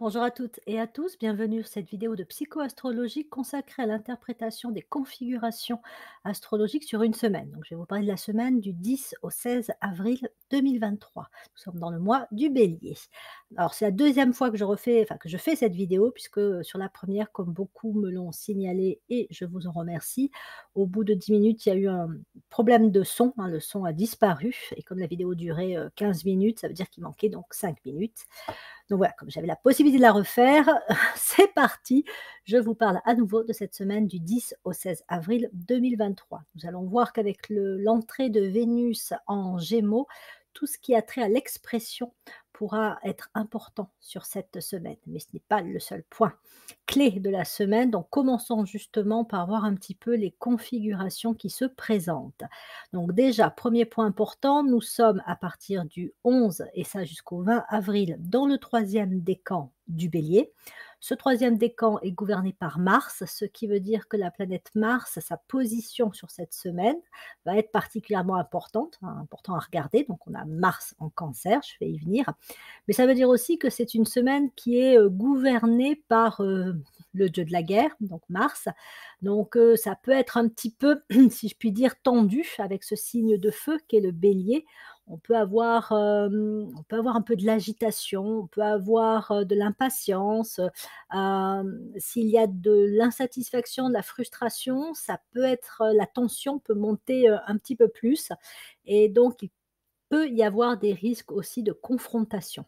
Bonjour à toutes et à tous, bienvenue sur cette vidéo de psychoastrologie consacrée à l'interprétation des configurations astrologiques sur une semaine. Donc, je vais vous parler de la semaine du 10 au 16 avril 2023. Nous sommes dans le mois du Bélier. Alors, c'est la deuxième fois que que je fais cette vidéo, puisque sur la première, comme beaucoup me l'ont signalé et je vous en remercie, au bout de 10 minutes, il y a eu un problème de son, hein, le son a disparu et comme la vidéo durait 15 minutes, ça veut dire qu'il manquait donc 5 minutes. Donc voilà, comme j'avais la possibilité de la refaire, c'est parti. Je vous parle à nouveau de cette semaine du 10 au 16 avril 2023. Nous allons voir qu'avec l'entrée de Vénus en Gémeaux, tout ce qui a trait à l'expression pourra être important sur cette semaine. Mais ce n'est pas le seul point clé de la semaine. Donc commençons justement par voir un petit peu les configurations qui se présentent. Donc déjà, premier point important, nous sommes à partir du 11 et ça jusqu'au 20 avril dans le troisième décan du Bélier. Ce troisième décan est gouverné par Mars, ce qui veut dire que la planète Mars, sa position sur cette semaine va être particulièrement importante, hein, important à regarder. Donc on a Mars en Cancer, je vais y venir. Mais ça veut dire aussi que c'est une semaine qui est gouvernée par le dieu de la guerre, donc Mars. Donc ça peut être un petit peu, si je puis dire, tendu avec ce signe de feu qu'est le Bélier. On peut avoir un peu de l'agitation, on peut avoir de l'impatience. S'il y a de l'insatisfaction, de la frustration, ça peut être, la tension peut monter un petit peu plus. Et donc il peut y avoir des risques aussi de confrontation.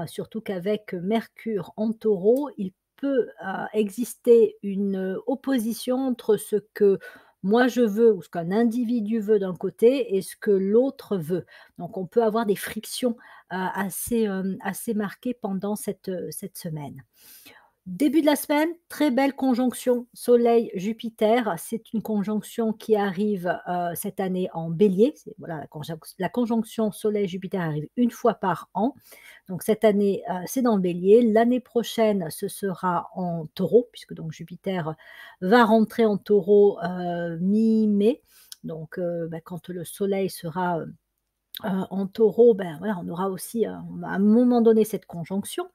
Surtout qu'avec Mercure en Taureau, il peut, exister une, opposition entre ce que moi je veux ou ce qu'un individu veut d'un côté et ce que l'autre veut. Donc on peut avoir des frictions, assez marquées pendant cette semaine. Début de la semaine, très belle conjonction Soleil-Jupiter. C'est une conjonction qui arrive, cette année en Bélier. C'est voilà, la conjonction Soleil-Jupiter arrive une fois par an. Donc cette année, c'est dans le Bélier. L'année prochaine, ce sera en Taureau, puisque donc Jupiter va rentrer en Taureau, mi-mai. Donc quand le Soleil sera, en Taureau, ben, voilà, on aura aussi, à un moment donné cette conjonction.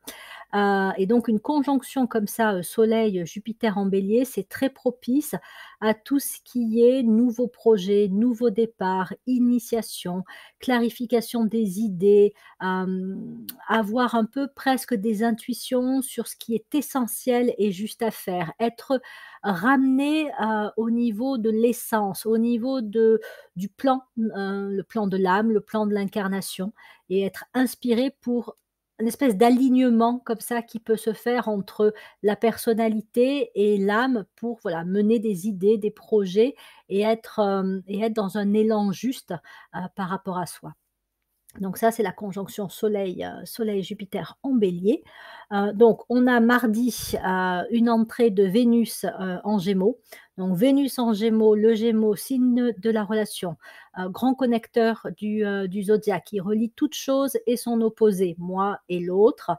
Et donc une conjonction comme ça, Soleil-Jupiter en Bélier, c'est très propice à tout ce qui est nouveaux projets, nouveaux départs, initiation, clarification des idées, avoir un peu presque des intuitions sur ce qui est essentiel et juste à faire. Être ramené, au niveau de l'essence, au niveau du plan, le plan de l'âme, le plan de l'incarnation et être inspiré pour une espèce d'alignement comme ça qui peut se faire entre la personnalité et l'âme pour, voilà, mener des idées, des projets et être dans un élan juste, par rapport à soi. Donc ça, c'est la conjonction Soleil-Jupiter en Bélier. Donc on a mardi, une entrée de Vénus, en Gémeaux. Donc Vénus en Gémeaux, le Gémeaux, signe de la relation, grand connecteur du zodiaque, qui relie toute chose et son opposé, moi et l'autre,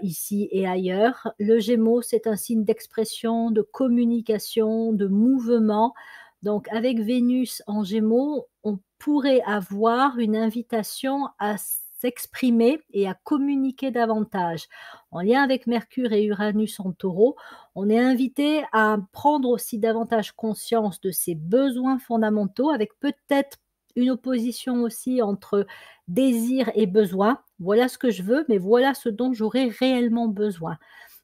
ici et ailleurs. Le Gémeaux, c'est un signe d'expression, de communication, de mouvement. Donc avec Vénus en Gémeaux, on pourrait avoir une invitation à s'exprimer et à communiquer davantage. En lien avec Mercure et Uranus en Taureau, on est invité à prendre aussi davantage conscience de ses besoins fondamentaux avec peut-être une opposition aussi entre désir et besoin. Voilà ce que je veux, mais voilà ce dont j'aurais réellement besoin.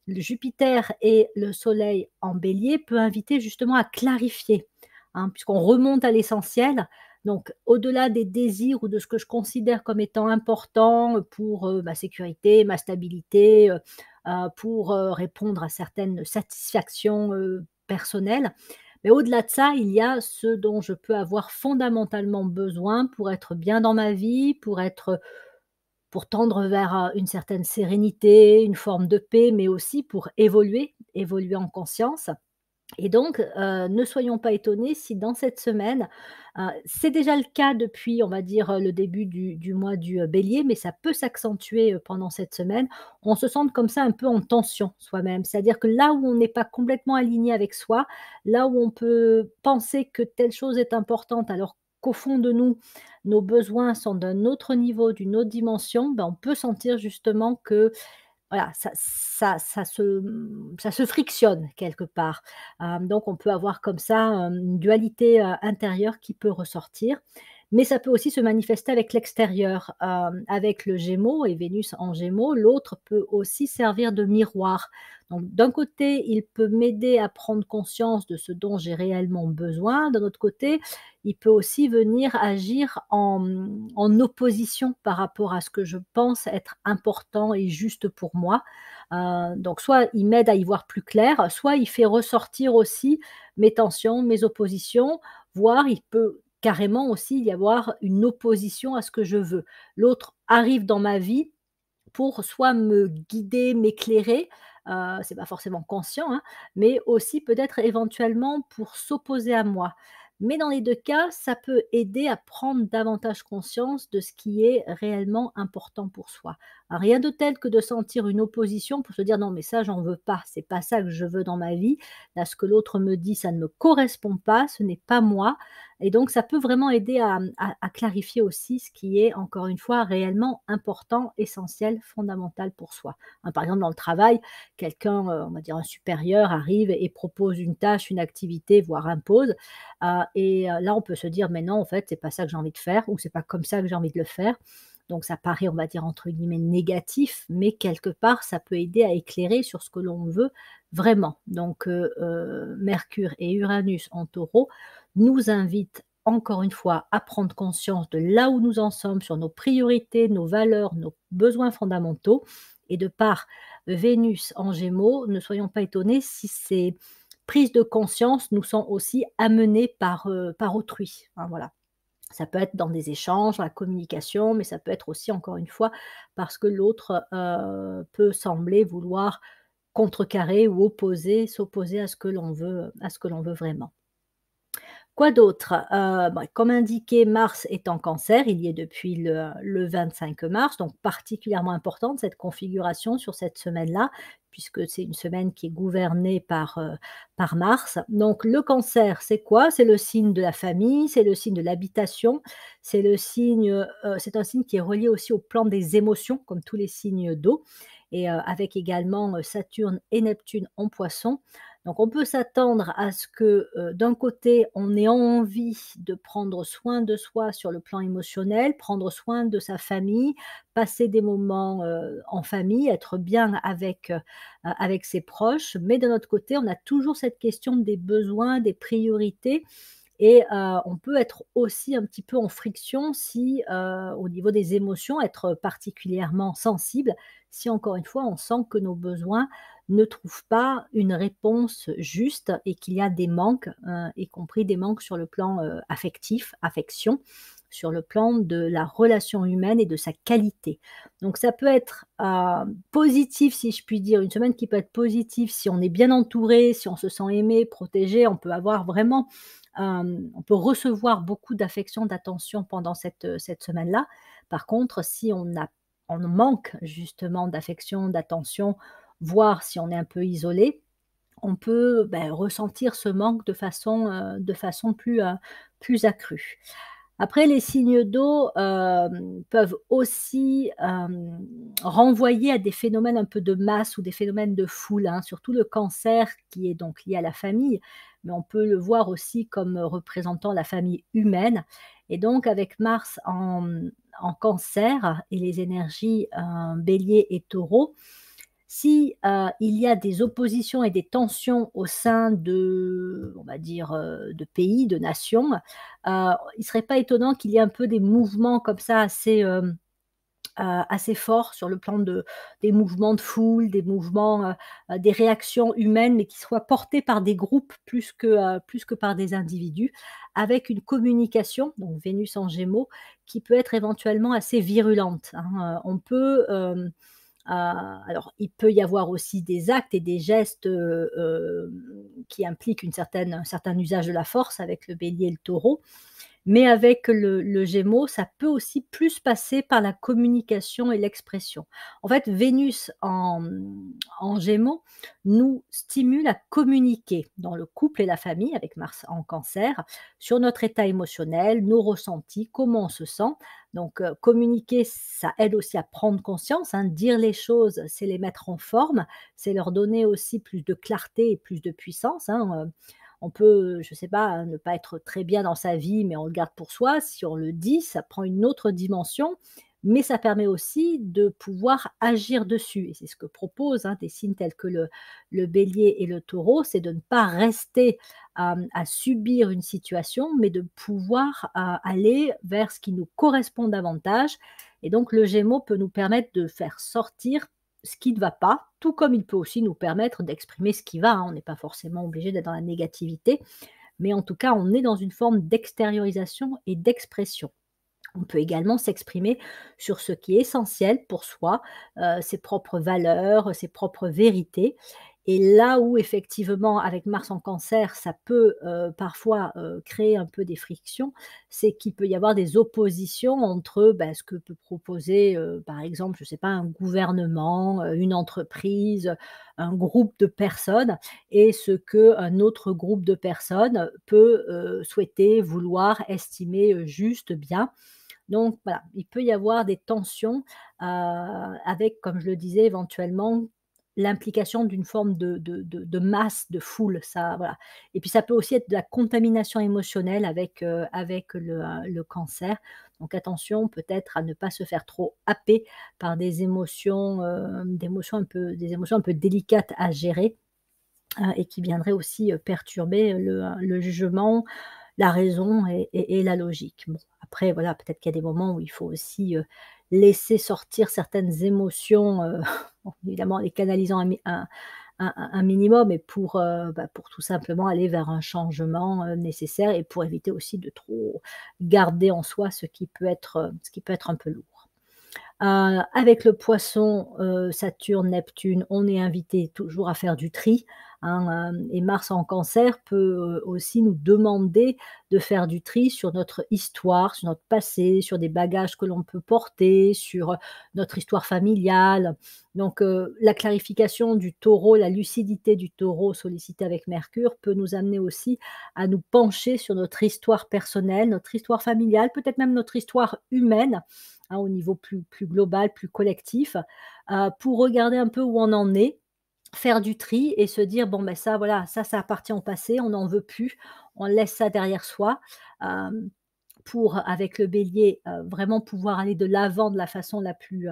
Le Jupiter et le Soleil en Bélier peut inviter justement à clarifier, hein, puisqu'on remonte à l'essentiel. Donc, au-delà des désirs ou de ce que je considère comme étant important pour ma sécurité, ma stabilité, pour répondre à certaines satisfactions personnelles. Mais au-delà de ça, il y a ce dont je peux avoir fondamentalement besoin pour être bien dans ma vie, pour tendre vers, une certaine sérénité, une forme de paix, mais aussi pour évoluer en conscience. Et donc, ne soyons pas étonnés si dans cette semaine, c'est déjà le cas depuis, on va dire, le début du mois du, Bélier, mais ça peut s'accentuer, pendant cette semaine. On se sente comme ça un peu en tension soi-même. C'est-à-dire que là où on n'est pas complètement aligné avec soi, là où on peut penser que telle chose est importante alors qu'au fond de nous, nos besoins sont d'un autre niveau, d'une autre dimension, ben, on peut sentir justement que voilà, ça se frictionne quelque part. Donc on peut avoir comme ça, une dualité, intérieure qui peut ressortir. Mais ça peut aussi se manifester avec l'extérieur, avec le Gémeaux et Vénus en Gémeaux, l'autre peut aussi servir de miroir. Donc d'un côté, il peut m'aider à prendre conscience de ce dont j'ai réellement besoin. D'un autre côté, il peut aussi venir agir en opposition par rapport à ce que je pense être important et juste pour moi. Donc soit il m'aide à y voir plus clair, soit il fait ressortir aussi mes tensions, mes oppositions, voire il peut carrément aussi y avoir une opposition à ce que je veux. L'autre arrive dans ma vie pour soit me guider, m'éclairer, c'est pas forcément conscient, hein, mais aussi peut-être éventuellement pour s'opposer à moi. Mais dans les 2 cas, ça peut aider à prendre davantage conscience de ce qui est réellement important pour soi. Rien de tel que de sentir une opposition pour se dire: «Non mais ça j'en veux pas, c'est pas ça que je veux dans ma vie. Là ce que l'autre me dit, ça ne me correspond pas, ce n'est pas moi». Et donc ça peut vraiment aider à clarifier aussi ce qui est, encore une fois, réellement important, essentiel, fondamental pour soi. Hein, par exemple, dans le travail, quelqu'un, on va dire un supérieur arrive et propose une tâche, une activité, voire impose, là on peut se dire: «Mais non, en fait, c'est pas ça que j'ai envie de faire» ou «C'est pas comme ça que j'ai envie de le faire». Donc ça paraît, on va dire, entre guillemets «négatif», mais quelque part, ça peut aider à éclairer sur ce que l'on veut vraiment. Donc Mercure et Uranus en Taureau nous invitent encore une fois à prendre conscience de là où nous en sommes sur nos priorités, nos valeurs, nos besoins fondamentaux. Et de par Vénus en Gémeaux, ne soyons pas étonnés si ces prises de conscience nous sont aussi amenées par autrui, hein, voilà. Ça peut être dans des échanges, dans la communication, mais ça peut être aussi, encore une fois, parce que l'autre, peut sembler vouloir contrecarrer ou s'opposer à ce que l'on veut vraiment. Quoi d'autre? Bah, comme indiqué, Mars est en Cancer, il y est depuis le 25 mars, donc particulièrement importante cette configuration sur cette semaine-là, puisque c'est une semaine qui est gouvernée par Mars. Donc le Cancer, c'est quoi? C'est le signe de la famille, c'est le signe de l'habitation, c'est un signe qui est relié aussi au plan des émotions, comme tous les signes d'eau et avec également, Saturne et Neptune en Poissons. Donc on peut s'attendre à ce que, d'un côté, on ait envie de prendre soin de soi sur le plan émotionnel, prendre soin de sa famille, passer des moments, en famille, être bien avec ses proches. Mais d'un autre côté, on a toujours cette question des besoins, des priorités et on peut être aussi un petit peu en friction si, au niveau des émotions, être particulièrement sensible, si encore une fois on sent que nos besoins ne trouvent pas une réponse juste et qu'il y a des manques, y compris des manques sur le plan, affectif, affection, sur le plan de la relation humaine et de sa qualité. Donc ça peut être, positif si je puis dire, une semaine qui peut être positive si on est bien entouré, si on se sent aimé, protégé, on peut avoir vraiment on peut recevoir beaucoup d'affection, d'attention pendant cette semaine-là. Par contre, si on manque justement d'affection, d'attention, voire si on est un peu isolé, on peut, ressentir ce manque de façon plus accrue. Après les signes d'eau, peuvent aussi, renvoyer à des phénomènes un peu de masse ou des phénomènes de foule, hein, surtout le cancer qui est donc lié à la famille, mais on peut le voir aussi comme, représentant la famille humaine et donc avec Mars en Cancer et les énergies, Bélier et Taureau, si, il y a des oppositions et des tensions au sein de, on va dire, de pays, de nations, il ne serait pas étonnant qu'il y ait un peu des mouvements comme ça assez forts sur le plan des mouvements de foule, des mouvements, des réactions humaines, mais qui soient portés par des groupes plus que par des individus, avec une communication, donc Vénus en Gémeaux, qui peut être éventuellement assez virulente, hein. On peut, alors, il peut y avoir aussi des actes et des gestes, qui impliquent un certain usage de la force avec le Bélier et le Taureau, Mais avec le Gémeaux, ça peut aussi plus passer par la communication et l'expression. En fait, Vénus en Gémeaux nous stimule à communiquer dans le couple et la famille, avec Mars en Cancer, sur notre état émotionnel, nos ressentis, comment on se sent. Donc, communiquer, ça aide aussi à prendre conscience, hein. Dire les choses, c'est les mettre en forme, c'est leur donner aussi plus de clarté et plus de puissance, hein. On peut, je ne sais pas, hein, ne pas être très bien dans sa vie, mais on le garde pour soi. Si on le dit, ça prend une autre dimension, mais ça permet aussi de pouvoir agir dessus. Et c'est ce que proposent, hein, des signes tels que le Bélier et le Taureau, c'est de ne pas rester à subir une situation, mais de pouvoir aller vers ce qui nous correspond davantage. Et donc le Gémeaux peut nous permettre de faire sortir ce qui ne va pas, tout comme il peut aussi nous permettre d'exprimer ce qui va, hein. On n'est pas forcément obligé d'être dans la négativité, mais en tout cas, on est dans une forme d'extériorisation et d'expression. On peut également s'exprimer sur ce qui est essentiel pour soi, ses propres valeurs, ses propres vérités. Et là où effectivement, avec Mars en Cancer, ça peut, parfois, créer un peu des frictions, c'est qu'il peut y avoir des oppositions entre, bah, ce que peut proposer, par exemple, je ne sais pas, un gouvernement, une entreprise, un groupe de personnes et ce qu'un autre groupe de personnes peut, souhaiter, vouloir, estimer, juste, bien. Donc voilà, il peut y avoir des tensions, avec, comme je le disais, éventuellement, l'implication d'une forme de masse, de foule, ça voilà. Et puis ça peut aussi être de la contamination émotionnelle avec le cancer. Donc attention peut-être à ne pas se faire trop happer par des émotions un peu délicates à gérer, et qui viendraient aussi, perturber le jugement, la raison et la logique. Bon, après voilà, peut-être qu'il y a des moments où il faut aussi, laisser sortir certaines émotions, bon évidemment en les canalisant un minimum et pour, bah, pour tout simplement aller vers un changement, nécessaire et pour éviter aussi de trop garder en soi ce qui peut être un peu lourd. Avec le Poisson, Saturne, Neptune, on est invité toujours à faire du tri, hein, et Mars en Cancer peut, aussi nous demander de faire du tri sur notre histoire, sur notre passé, sur des bagages que l'on peut porter, sur, notre histoire familiale. Donc, la clarification du Taureau, la lucidité du Taureau sollicitée avec Mercure peut nous amener aussi à nous pencher sur notre histoire personnelle, notre histoire familiale, peut-être même notre histoire humaine, hein, au niveau plus global, plus collectif, pour regarder un peu où on en est, faire du tri et se dire: «Bon, ben, ça, voilà, ça appartient au passé, on n'en veut plus, on laisse ça derrière soi», hem, pour, avec le Bélier, vraiment pouvoir aller de l'avant de la façon la plus,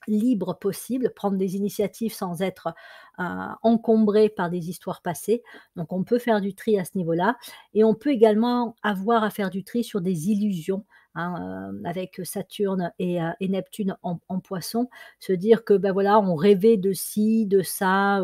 libre possible, prendre des initiatives sans être, encombré par des histoires passées. Donc on peut faire du tri à ce niveau-là et on peut également avoir à faire du tri sur des illusions, hein, avec Saturne et Neptune en Poisson. Se dire que, ben voilà, on rêvait de ci, de ça,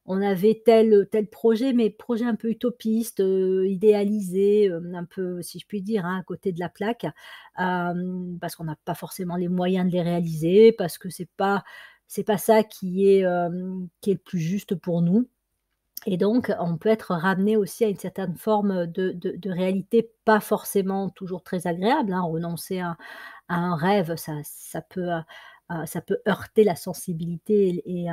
on avait tel projet, mais projet un peu utopiste, idéalisé, un peu, si je puis dire, hein, à côté de la plaque. Parce qu'on n'a pas forcément les moyens de les réaliser, parce que c'est pas ça qui est le plus juste pour nous et donc on peut être ramené aussi à une certaine forme de réalité pas forcément toujours très agréable, hein. Renoncer à un rêve, ça peut heurter la sensibilité et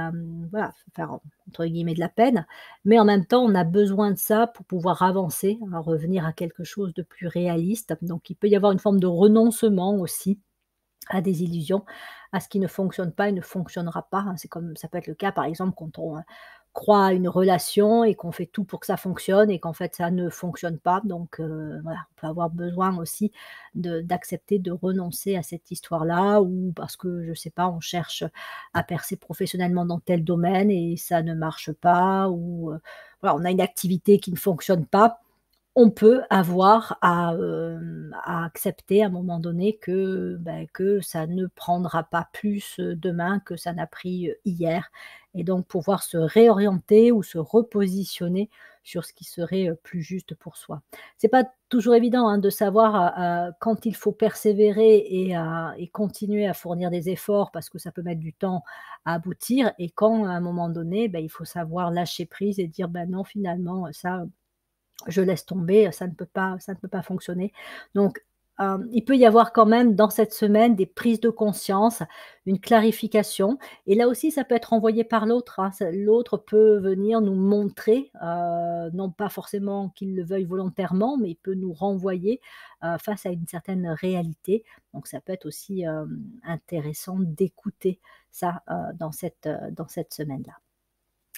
voilà, faire entre guillemets «de la peine», mais en même temps, on a besoin de ça pour pouvoir avancer, hein, revenir à quelque chose de plus réaliste. Donc il peut y avoir une forme de renoncement aussi à des illusions, à ce qui ne fonctionne pas et ne fonctionnera pas, hein. C'est comme ça peut être le cas, par exemple, quand on, croit à une relation et qu'on fait tout pour que ça fonctionne et qu'en fait ça ne fonctionne pas. Donc voilà, on peut avoir besoin aussi d'accepter de renoncer à cette histoire-là ou parce que, je sais pas, on cherche à percer professionnellement dans tel domaine et ça ne marche pas ou, voilà, on a une activité qui ne fonctionne pas. On peut avoir à accepter à un moment donné que, que ça ne prendra pas plus, demain que ça n'a pris, hier et donc pouvoir se réorienter ou se repositionner sur ce qui serait, plus juste pour soi. C'est pas toujours évident, hein, de savoir, quand il faut persévérer et continuer à fournir des efforts parce que ça peut mettre du temps à aboutir et quand à un moment donné, il faut savoir lâcher prise et dire: «Ben non finalement, ça, je laisse tomber, ça ne peut pas fonctionner. Donc, il peut y avoir quand même dans cette semaine des prises de conscience, une clarification et là aussi ça peut être envoyé par l'autre, hein. Ça l'autre peut venir nous montrer, non pas forcément qu'il le veuille volontairement, mais il peut nous renvoyer, face à une certaine réalité. Donc ça peut être aussi, intéressant d'écouter ça, dans cette semaine-là.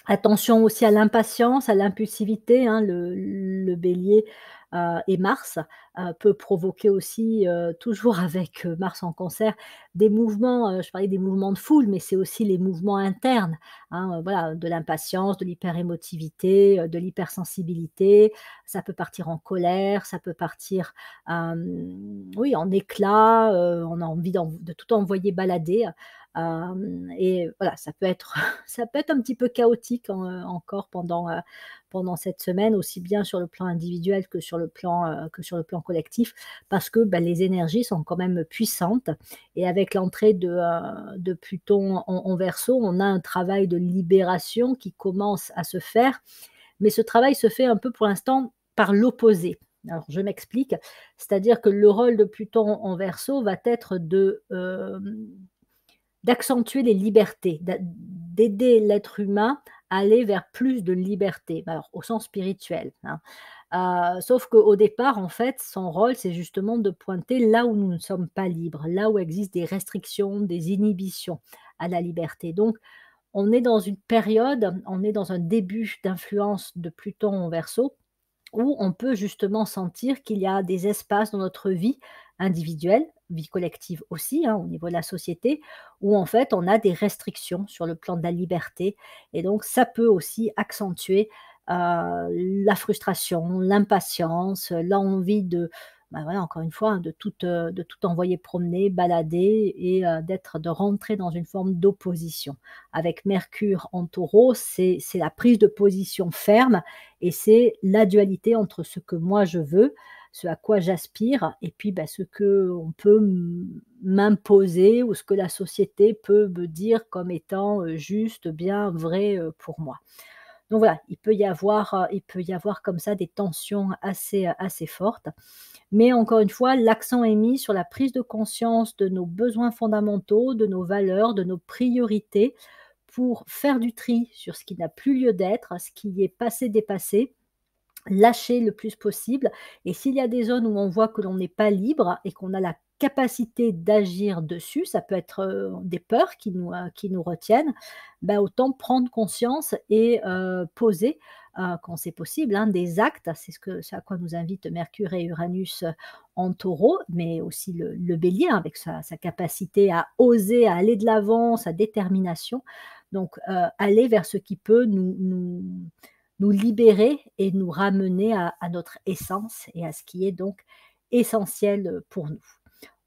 Attention aussi à l'impatience, à l'impulsivité, hein, le Bélier, et Mars, peut provoquer aussi, toujours avec, Mars en Cancer, des mouvements, je parlais des mouvements de foule, mais c'est aussi les mouvements internes, hein, voilà, de l'impatience, de l'hyperémotivité, de l'hypersensibilité. Ça peut partir en colère, ça peut partir, oui, en éclat, on a envie de tout envoyer balader, et voilà, ça peut être ça peut être un petit peu chaotique encore pendant cette semaine, aussi bien sur le plan individuel que sur le plan collectif, parce que, bah, les énergies sont quand même puissantes et avec l'entrée de Pluton en Verseau, on a un travail de libération qui commence à se faire, mais ce travail se fait un peu pour l'instant par l'opposé. Alors je m'explique, c'est-à-dire que le rôle de Pluton en Verseau va être d'accentuer les libertés, d'aider l'être humain à aller vers plus de liberté, bah, alors au sens spirituel, hein. Sauf qu'au départ, en fait, son rôle, c'est justement de pointer là où nous ne sommes pas libres, là où existent des restrictions, des inhibitions à la liberté. Donc on est dans une période, on est dans un début d'influence de Pluton en Verseau où on peut justement sentir qu'il y a des espaces dans notre vie individuelle, vie collective aussi, hein, au niveau de la société, où en fait on a des restrictions sur le plan de la liberté et donc ça peut aussi accentuer, la frustration, l'impatience, l'envie de, bah, voilà, encore une fois, hein, de tout envoyer promener, balader et de rentrer dans une forme d'opposition. Avec Mercure en Taureau, c'est la prise de position ferme et c'est la dualité entre ce que moi je veux, ce à quoi j'aspire et puis, bah, ce qu'on peut m'imposer ou ce que la société peut me dire comme étant, juste, bien, vrai, pour moi. Donc voilà, il peut y avoir comme ça des tensions assez fortes. Mais encore une fois, l'accent est mis sur la prise de conscience de nos besoins fondamentaux, de nos valeurs, de nos priorités pour faire du tri sur ce qui n'a plus lieu d'être, ce qui est passé, dépassé, lâcher le plus possible et s'il y a des zones où on voit que l'on n'est pas libre et qu'on a la capacité d'agir dessus, ça peut être, des peurs qui nous retiennent, bah, autant prendre conscience et poser, quand c'est possible, hein, des actes. C'est à quoi nous invitent Mercure et Uranus, en Taureau, mais aussi le Bélier, hein, avec sa capacité à oser, à aller de l'avant, sa détermination. Donc aller vers ce qui peut nous libérer et nous ramener à notre essence et à ce qui est donc essentiel, pour nous.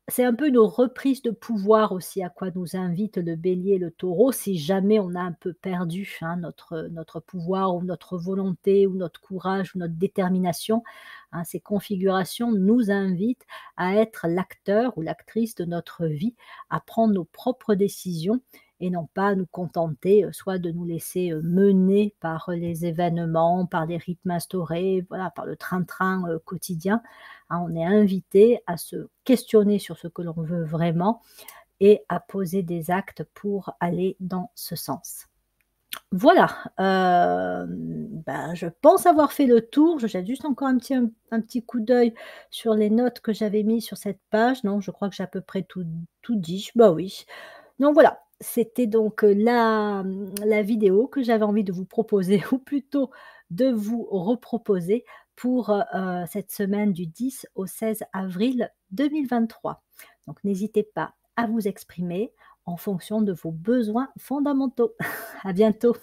C'est un peu une reprise de pouvoir aussi à quoi nous invite le Bélier et le Taureau, si jamais on a un peu perdu, hein, notre pouvoir ou notre volonté ou notre courage ou notre détermination, hein. Ces configurations nous invitent à être l'acteur ou l'actrice de notre vie, à prendre nos propres décisions et non pas nous contenter, soit de nous laisser, mener par les événements, par les rythmes instaurés, voilà, par le train-train, quotidien, hein. On est invité à se questionner sur ce que l'on veut vraiment et à poser des actes pour aller dans ce sens. Voilà, je pense avoir fait le tour. Je jette juste encore un petit coup d'œil sur les notes que j'avais mis sur cette page. Non, je crois que j'ai à peu près tout dit. Bah oui. Donc voilà, c'était donc, la vidéo que j'avais envie de vous proposer ou plutôt de vous reproposer pour, cette semaine du 10 au 16 avril 2023. Donc n'hésitez pas à vous exprimer en fonction de vos besoins fondamentaux. À bientôt.